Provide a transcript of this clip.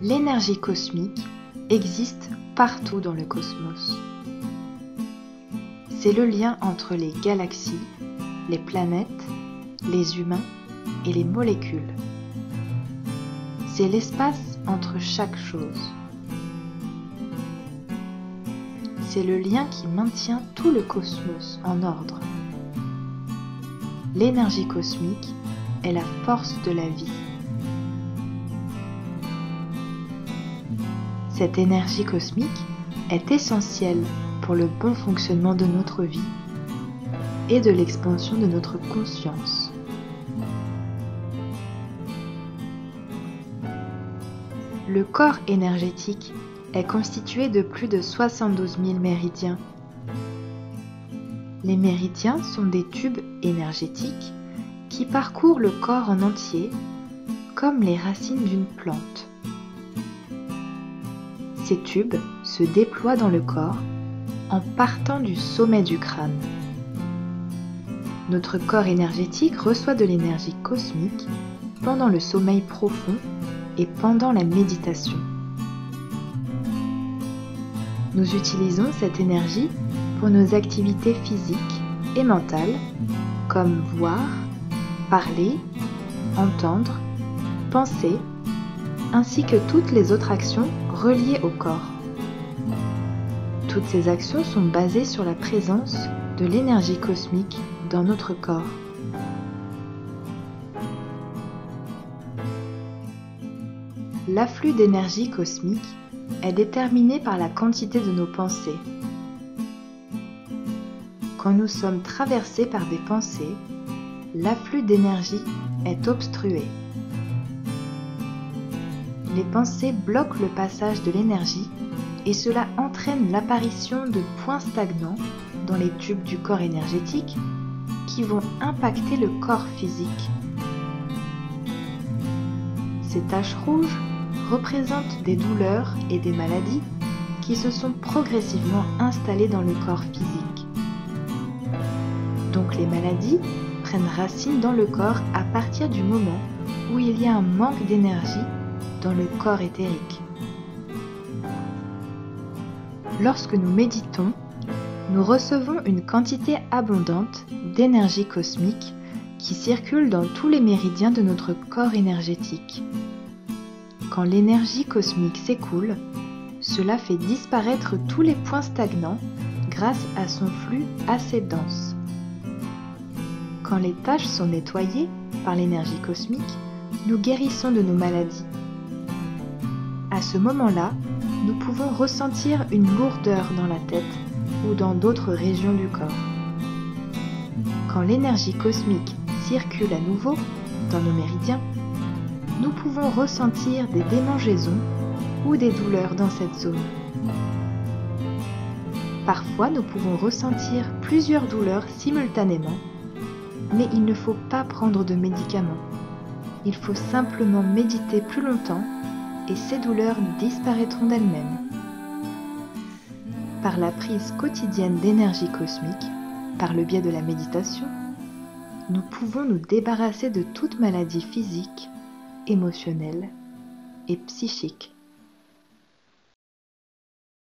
L'énergie cosmique existe partout dans le cosmos. C'est le lien entre les galaxies, les planètes, les humains et les molécules. C'est l'espace entre chaque chose. C'est le lien qui maintient tout le cosmos en ordre. L'énergie cosmique est la force de la vie. Cette énergie cosmique est essentielle pour le bon fonctionnement de notre vie et de l'expansion de notre conscience. Le corps énergétique est constitué de plus de 72 000 méridiens. Les méridiens sont des tubes énergétiques qui parcourent le corps en entier, comme les racines d'une plante. Ces tubes se déploient dans le corps en partant du sommet du crâne. Notre corps énergétique reçoit de l'énergie cosmique pendant le sommeil profond et pendant la méditation. Nous utilisons cette énergie pour nos activités physiques et mentales, comme voir, parler, entendre, penser, ainsi que toutes les autres actions reliées au corps. Toutes ces actions sont basées sur la présence de l'énergie cosmique dans notre corps. L'afflux d'énergie cosmique est déterminé par la quantité de nos pensées. Quand nous sommes traversés par des pensées, l'afflux d'énergie est obstrué. Les pensées bloquent le passage de l'énergie et cela entraîne l'apparition de points stagnants dans les tubes du corps énergétique qui vont impacter le corps physique. Ces taches rouges représentent des douleurs et des maladies qui se sont progressivement installées dans le corps physique. Donc les maladies prennent racine dans le corps à partir du moment où il y a un manque d'énergie dans le corps éthérique. Lorsque nous méditons, nous recevons une quantité abondante d'énergie cosmique qui circule dans tous les méridiens de notre corps énergétique. Quand l'énergie cosmique s'écoule, cela fait disparaître tous les points stagnants grâce à son flux assez dense. Quand les taches sont nettoyées par l'énergie cosmique, nous guérissons de nos maladies. À ce moment-là, nous pouvons ressentir une lourdeur dans la tête ou dans d'autres régions du corps. Quand l'énergie cosmique circule à nouveau dans nos méridiens, nous pouvons ressentir des démangeaisons ou des douleurs dans cette zone. Parfois, nous pouvons ressentir plusieurs douleurs simultanément, mais il ne faut pas prendre de médicaments. Il faut simplement méditer plus longtemps et ces douleurs disparaîtront d'elles-mêmes. Par la prise quotidienne d'énergie cosmique, par le biais de la méditation, nous pouvons nous débarrasser de toute maladie physique, émotionnelle et psychique.